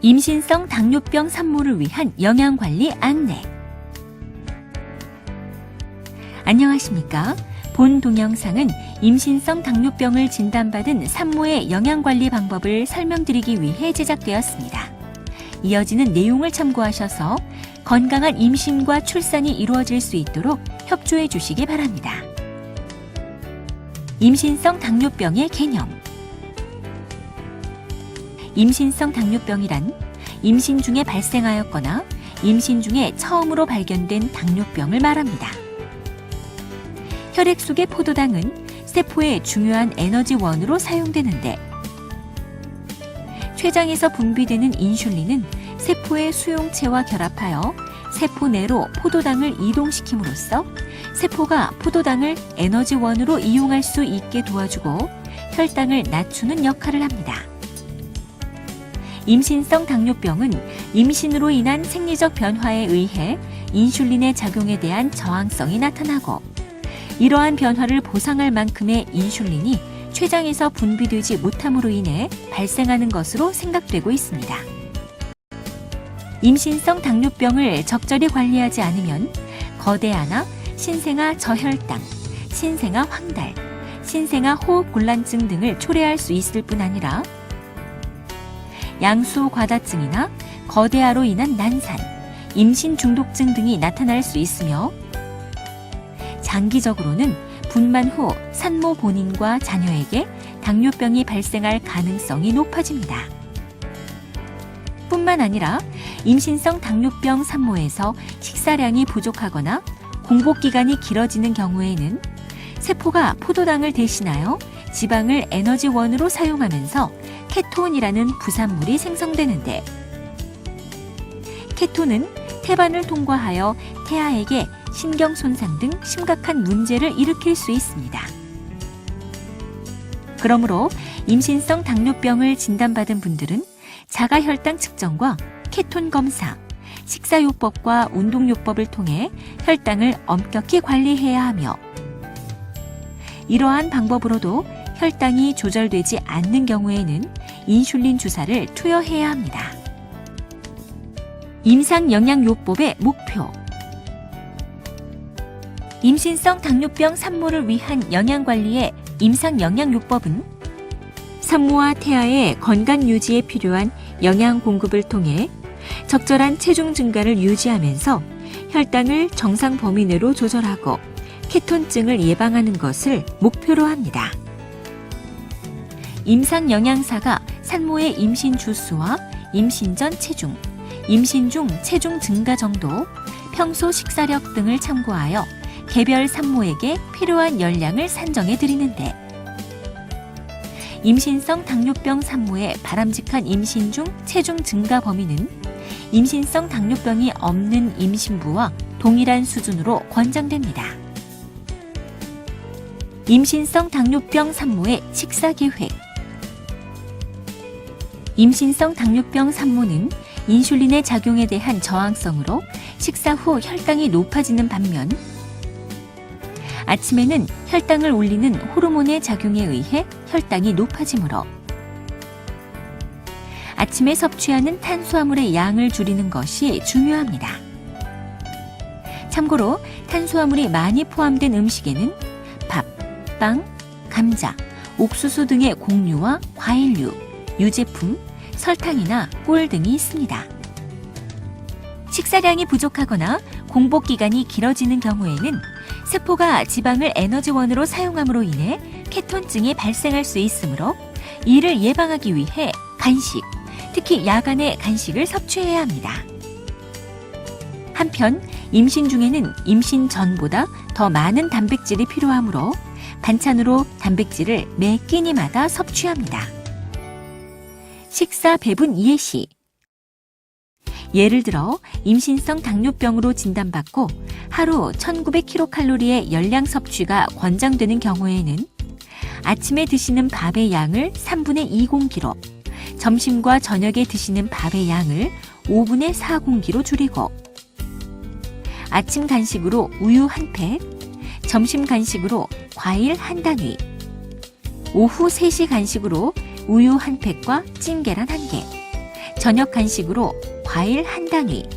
임신성 당뇨병 산모를 위한 영양관리 안내. 안녕하십니까? 본 동영상은 임신성 당뇨병을 진단받은 산모의 영양관리 방법을 설명드리기 위해 제작되었습니다. 이어지는 내용을 참고하셔서 건강한 임신과 출산이 이루어질 수 있도록 협조해 주시기 바랍니다. 임신성 당뇨병의 개념. 임신성 당뇨병이란 임신 중에 발생하였거나 임신 중에 처음으로 발견된 당뇨병을 말합니다. 혈액 속의 포도당은 세포의 중요한 에너지원으로 사용되는데 췌장에서 분비되는 인슐린은 세포의 수용체와 결합하여 세포 내로 포도당을 이동시킴으로써 세포가 포도당을 에너지원으로 이용할 수 있게 도와주고 혈당을 낮추는 역할을 합니다. 임신성 당뇨병은 임신으로 인한 생리적 변화에 의해 인슐린의 작용에 대한 저항성이 나타나고 이러한 변화를 보상할 만큼의 인슐린이 췌장에서 분비되지 못함으로 인해 발생하는 것으로 생각되고 있습니다. 임신성 당뇨병을 적절히 관리하지 않으면 거대아나 신생아 저혈당, 신생아 황달, 신생아 호흡곤란증 등을 초래할 수 있을 뿐 아니라 양수 과다증이나 거대아로 인한 난산, 임신 중독증 등이 나타날 수 있으며 장기적으로는 분만 후 산모 본인과 자녀에게 당뇨병이 발생할 가능성이 높아집니다. 뿐만 아니라 임신성 당뇨병 산모에서 식사량이 부족하거나 공복기간이 길어지는 경우에는 세포가 포도당을 대신하여 지방을 에너지원으로 사용하면서 케톤이라는 부산물이 생성되는데 케톤은 태반을 통과하여 태아에게 신경 손상 등 심각한 문제를 일으킬 수 있습니다. 그러므로 임신성 당뇨병을 진단받은 분들은 자가혈당 측정과 케톤 검사, 식사요법과 운동요법을 통해 혈당을 엄격히 관리해야 하며 이러한 방법으로도 혈당이 조절되지 않는 경우에는 인슐린 주사를 투여해야 합니다. 임상영양요법의 목표. 임신성 당뇨병 산모를 위한 영양관리의 임상영양요법은 산모와 태아의 건강 유지에 필요한 영양 공급을 통해 적절한 체중 증가를 유지하면서 혈당을 정상 범위 내로 조절하고 케톤증을 예방하는 것을 목표로 합니다. 임상영양사가 산모의 임신 주수와 임신 전 체중, 임신 중 체중 증가 정도, 평소 식사력 등을 참고하여 개별 산모에게 필요한 열량을 산정해 드리는데 임신성 당뇨병 산모의 바람직한 임신 중 체중 증가 범위는 임신성 당뇨병이 없는 임신부와 동일한 수준으로 권장됩니다. 임신성 당뇨병 산모의 식사 계획. 임신성 당뇨병 산모는 인슐린의 작용에 대한 저항성으로 식사 후 혈당이 높아지는 반면 아침에는 혈당을 올리는 호르몬의 작용에 의해 혈당이 높아지므로 아침에 섭취하는 탄수화물의 양을 줄이는 것이 중요합니다. 참고로 탄수화물이 많이 포함된 음식에는 밥, 빵, 감자, 옥수수 등의 곡류와 과일류, 유제품, 설탕이나 꿀 등이 있습니다. 식사량이 부족하거나 공복기간이 길어지는 경우에는 세포가 지방을 에너지원으로 사용함으로 인해 케톤증이 발생할 수 있으므로 이를 예방하기 위해 간식, 특히 야간에 간식을 섭취해야 합니다. 한편 임신 중에는 임신 전보다 더 많은 단백질이 필요하므로 반찬으로 단백질을 매 끼니마다 섭취합니다. 식사 배분 예시. 예를 들어 임신성 당뇨병으로 진단받고 하루 1900kcal의 열량 섭취가 권장되는 경우에는 아침에 드시는 밥의 양을 3분의 2 공기로, 점심과 저녁에 드시는 밥의 양을 5분의 4 공기로 줄이고 아침 간식으로 우유 1팩, 점심 간식으로 과일 1단위, 오후 3시 간식으로 우유 1팩과 찐계란 1개, 저녁 간식으로 과일 한 단위,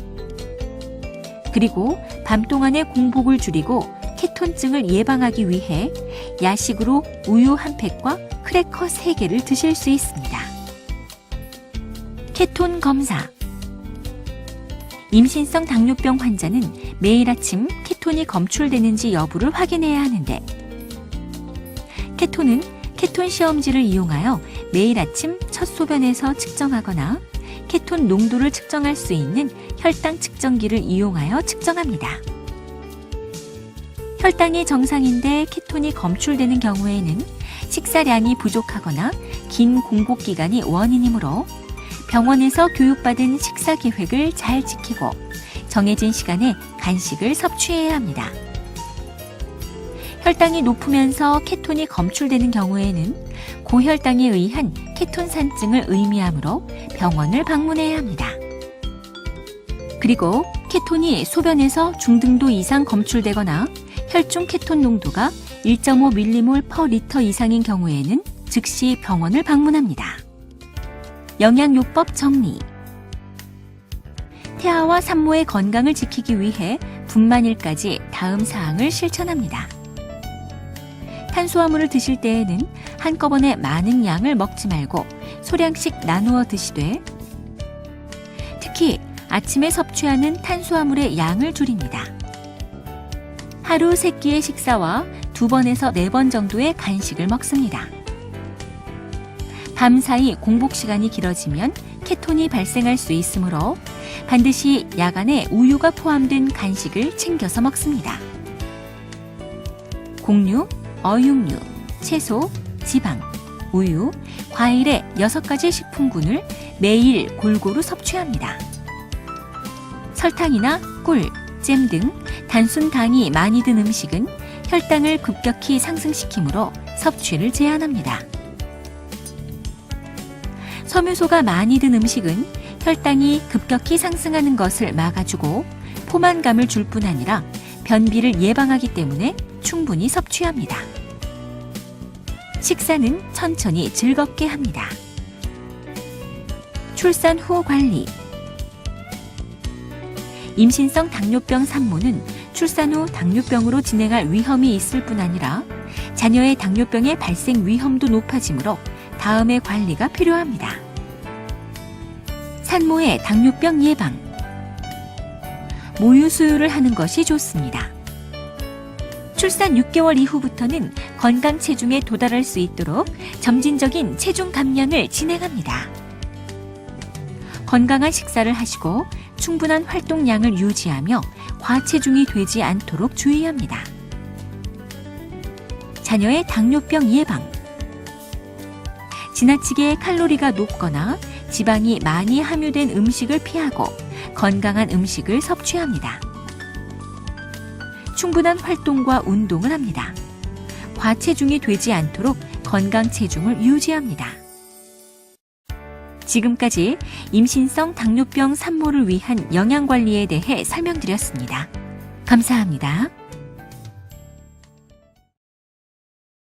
그리고 밤 동안의 공복을 줄이고 케톤증을 예방하기 위해 야식으로 우유 한 팩과 크래커 3개를 드실 수 있습니다. 케톤 검사. 임신성 당뇨병 환자는 매일 아침 케톤이 검출되는지 여부를 확인해야 하는데, 케톤은 케톤 시험지를 이용하여 매일 아침 첫 소변에서 측정하거나 케톤 농도를 측정할 수 있는 혈당 측정기를 이용하여 측정합니다. 혈당이 정상인데 케톤이 검출되는 경우에는 식사량이 부족하거나 긴 공복 기간이 원인이므로 병원에서 교육받은 식사 계획을 잘 지키고 정해진 시간에 간식을 섭취해야 합니다. 혈당이 높으면서 케톤이 검출되는 경우에는 고혈당에 의한 케톤산증을 의미하므로 병원을 방문해야 합니다. 그리고 케톤이 소변에서 중등도 이상 검출되거나 혈중 케톤 농도가 1.5mmol/L 이상인 경우에는 즉시 병원을 방문합니다. 영양요법 정리. 태아와 산모의 건강을 지키기 위해 분만일까지 다음 사항을 실천합니다. 탄수화물을 드실 때에는 한꺼번에 많은 양을 먹지 말고 소량씩 나누어 드시되, 특히 아침에 섭취하는 탄수화물의 양을 줄입니다. 하루 3끼의 식사와 2번에서 4번 정도의 간식을 먹습니다. 밤 사이 공복 시간이 길어지면 케톤이 발생할 수 있으므로 반드시 야간에 우유가 포함된 간식을 챙겨서 먹습니다. 곡류, 어육류, 채소, 지방, 우유, 과일의 6가지 식품군을 매일 골고루 섭취합니다. 설탕이나 꿀, 잼 등 단순 당이 많이 든 음식은 혈당을 급격히 상승시키므로 섭취를 제한합니다. 섬유소가 많이 든 음식은 혈당이 급격히 상승하는 것을 막아주고 포만감을 줄 뿐 아니라 변비를 예방하기 때문에 충분히 섭취합니다. 식사는 천천히 즐겁게 합니다. 출산 후 관리. 임신성 당뇨병 산모는 출산 후 당뇨병으로 진행할 위험이 있을 뿐 아니라 자녀의 당뇨병의 발생 위험도 높아지므로 다음의 관리가 필요합니다. 산모의 당뇨병 예방. 모유 수유를 하는 것이 좋습니다. 출산 6개월 이후부터는 건강 체중에 도달할 수 있도록 점진적인 체중 감량을 진행합니다. 건강한 식사를 하시고 충분한 활동량을 유지하며 과체중이 되지 않도록 주의합니다. 자녀의 당뇨병 예방. 지나치게 칼로리가 높거나 지방이 많이 함유된 음식을 피하고 건강한 음식을 섭취합니다. 충분한 활동과 운동을 합니다. 과체중이 되지 않도록 건강 체중을 유지합니다. 지금까지 임신성 당뇨병 산모를 위한 영양관리에 대해 설명드렸습니다. 감사합니다.